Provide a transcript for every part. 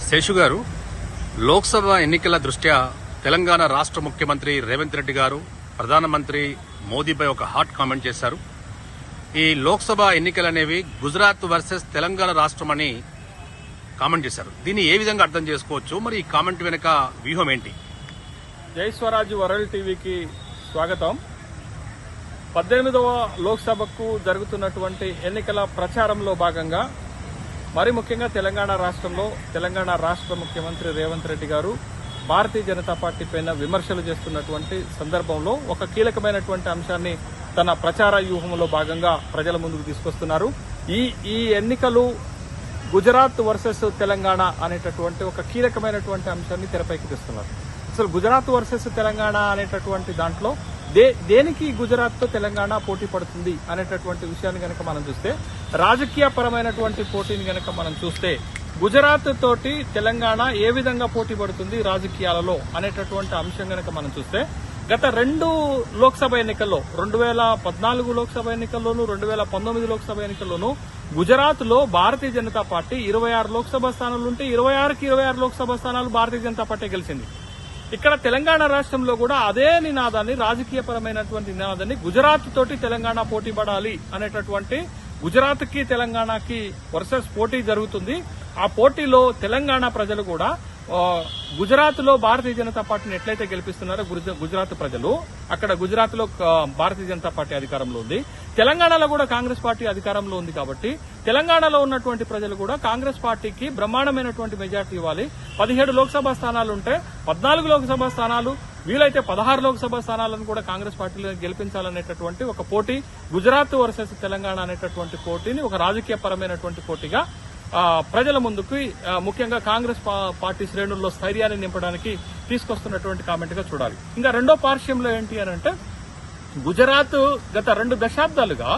శేషు గారు, లోక్సభ ఎన్నికల దృష్ట్యా తెలంగాణ రాష్ట్ర ముఖ్యమంత్రి రేవంత్ రెడ్డి గారు ప్రధానమంత్రి మోదీపై ఒక హాట్ కామెంట్ చేశారు. ఈ లోక్సభ ఎన్నికలనేవి గుజరాత్ వర్సెస్ తెలంగాణ రాష్ట్రం అని కామెంట్ చేశారు. దీన్ని ఏ విధంగా అర్థం చేసుకోవచ్చు? మరి ఈ కామెంట్ వెనుక వ్యూహం ఏంటి? జై స్వరాజ్ వరల్డ్ టీవీకి స్వాగతం. 18వ లోక్సభకు జరుగుతున్నటువంటి ఎన్నికల ప్రచారంలో భాగంగా మరి ముఖ్యంగా తెలంగాణ రాష్ట్రంలో తెలంగాణ రాష్ట్ర ముఖ్యమంత్రి రేవంత్ రెడ్డి గారు భారతీయ జనతా పార్టీ పైన విమర్శలు చేస్తున్నటువంటి సందర్భంలో ఒక కీలకమైనటువంటి అంశాన్ని తన ప్రచార వ్యూహంలో భాగంగా ప్రజల ముందుకు తీసుకొస్తున్నారు. ఈ ఎన్నికలు గుజరాత్ వర్సెస్ తెలంగాణ అనేటటువంటి ఒక కీలకమైనటువంటి అంశాన్ని తెరపైకి తెస్తున్నారు. అసలు గుజరాత్ వర్సెస్ తెలంగాణ అనేటటువంటి దాంట్లో దేనికి గుజరాత్ తో తెలంగాణ పోటీ పడుతుంది అనేటటువంటి విషయాన్ని గనక మనం చూస్తే, రాజకీయ పరమైనటువంటి పోటీని గనక మనం చూస్తే గుజరాత్ తోటి తెలంగాణ ఏ విధంగా పోటీ పడుతుంది రాజకీయాలలో అనేటటువంటి అంశం గనక మనం చూస్తే, గత 2 లోక్సభ ఎన్నికల్లో 2014 లోక్సభ ఎన్నికల్లోనూ 2019 లోక్సభ ఎన్నికల్లోనూ గుజరాత్ లో భారతీయ జనతా పార్టీ 26 లోక్సభ స్థానాలుంటే 26కి 26 లోక్సభ స్థానాలు భారతీయ జనతా పార్టీ గెలిచింది. ఇక్కడ తెలంగాణ రాష్ట్రంలో కూడా అదే నినాదాన్ని, రాజకీయపరమైనటువంటి నినాదాన్ని గుజరాత్ తోటి తెలంగాణ పోటీ పడాలి అనేటటువంటి, గుజరాత్ కి తెలంగాణకి వర్సెస్ పోటీ జరుగుతుంది. ఆ పోటీలో తెలంగాణ ప్రజలు కూడా గుజరాత్ లో భారతీయ జనతా పార్టీని ఎట్లయితే గెలిపిస్తున్నారో గుజరాత్ ప్రజలు, అక్కడ గుజరాత్ లో భారతీయ జనతా పార్టీ అధికారంలో ఉంది, తెలంగాణలో కూడా కాంగ్రెస్ పార్టీ అధికారంలో ఉంది. కాబట్టి తెలంగాణలో ఉన్నటువంటి ప్రజలు కూడా కాంగ్రెస్ పార్టీకి బ్రహ్మాండమైనటువంటి మెజార్టీ ఇవ్వాలి. 17 లోక్సభ స్థానాలుంటే 14 లోక్సభ స్థానాలు, వీలైతే 16 లోక్సభ స్థానాలను కూడా కాంగ్రెస్ పార్టీలో గెలిపించాలనేటటువంటి ఒక పోటీ, గుజరాత్ వర్సెస్ తెలంగాణ అనేటటువంటి పోటీని ఒక రాజకీయ పరమైనటువంటి పోటీగా ప్రజల ముందుకు ముఖ్యంగా కాంగ్రెస్ పార్టీ శ్రేణుల్లో స్థైర్యాన్ని నింపడానికి తీసుకొస్తున్నటువంటి కామెంట్ గా చూడాలి. ఇంకా రెండో పార్శ్యంలో ఏంటి అని అంటే, గుజరాత్ గత 2 దశాబ్దాలుగా,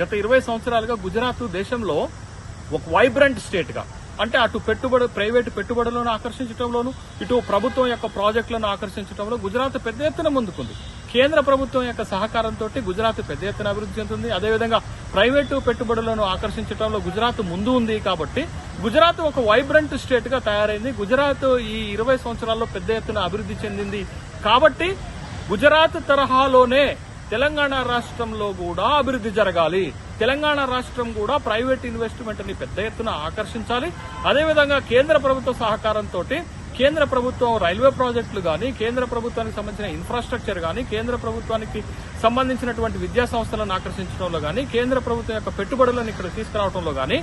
గత 20 సంవత్సరాలుగా గుజరాత్ దేశంలో ఒక వైబ్రెంట్ స్టేట్ గా, అంటే అటు ప్రైవేటు పెట్టుబడులను ఆకర్షించడంలోను, ఇటు ప్రభుత్వం యొక్క ప్రాజెక్టులను ఆకర్షించడంలో గుజరాత్ పెద్ద ఎత్తున ముందుకుంది. కేంద్ర ప్రభుత్వం యొక్క సహకారంతో గుజరాత్ పెద్ద ఎత్తున అభివృద్ధి చెందుతుంది. అదేవిధంగా ప్రైవేటు పెట్టుబడులను ఆకర్షించడంలో గుజరాత్ ముందు ఉంది. కాబట్టి గుజరాత్ ఒక వైబ్రెంట్ స్టేట్ గా తయారైంది. గుజరాత్ ఈ 20 సంవత్సరాల్లో పెద్ద ఎత్తున అభివృద్ధి చెందింది. కాబట్టి గుజరాత్ తరహాలోనే తెలంగాణ రాష్ట్రంలో కూడా అభివృద్ధి జరగాలి. తెలంగాణ రాష్ట్రం కూడా ప్రైవేట్ ఇన్వెస్ట్మెంట్ ని పెద్ద ఎత్తున ఆకర్షించాలి. అదేవిధంగా కేంద్ర ప్రభుత్వ సహకారంతో కేంద్ర ప్రభుత్వం రైల్వే ప్రాజెక్టులు గాని, కేంద్ర ప్రభుత్వానికి సంబంధించిన ఇన్ఫ్రాస్ట్రక్చర్ గాని, కేంద్ర ప్రభుత్వానికి సంబంధించినటువంటి విద్యా సంస్థలను ఆకర్షించడంలో గాని, కేంద్ర ప్రభుత్వం యొక్క పెట్టుబడులను ఇక్కడ తీసుకురావడంలో గాని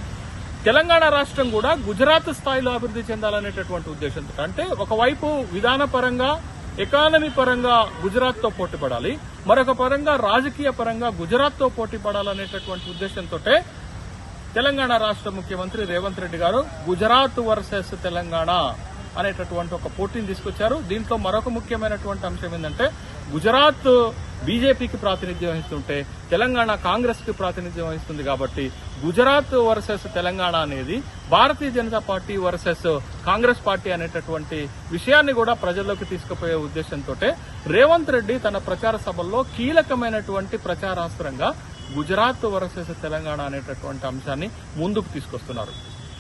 తెలంగాణ రాష్ట్రం కూడా గుజరాత్ స్థాయిలో అభివృద్ధి చెందాలనేటటువంటి ఉద్దేశంతో, అంటే ఒకవైపు విధానపరంగా, ఎకానమీ పరంగా గుజరాత్ తో పోటీ పడాలి, మరొక పరంగా రాజకీయ పరంగా గుజరాత్ తో పోటీ పడాలనేటటువంటి ఉద్దేశంతో తెలంగాణ రాష్ట్ర ముఖ్యమంత్రి రేవంత్ రెడ్డి గారు గుజరాత్ వర్సెస్ తెలంగాణ అనేటటువంటి ఒక పోటీని తీసుకొచ్చారు. దీంట్లో మరొక ముఖ్యమైనటువంటి అంశం ఏంటంటే, గుజరాత్ బీజేపీకి ప్రాతినిధ్యం వహిస్తుంటే తెలంగాణ కాంగ్రెస్ కి ప్రాతినిధ్యం వహిస్తుంది. కాబట్టి గుజరాత్ వర్సెస్ తెలంగాణ అనేది Bharatiya Janata Party versus Congress Party అనేటటువంటి విషయాన్ని కూడా ప్రజల్లోకి తీసుకుపోయే ఉద్దేశంతో రేవంత్ రెడ్డి తన ప్రచార సభల్లో కీలకమైనటువంటి ప్రచారాస్త్రంగా గుజరాత్ వర్సెస్ తెలంగాణ అనేటటువంటి అంశాన్ని ముందుకు తీసుకొస్తున్నారు.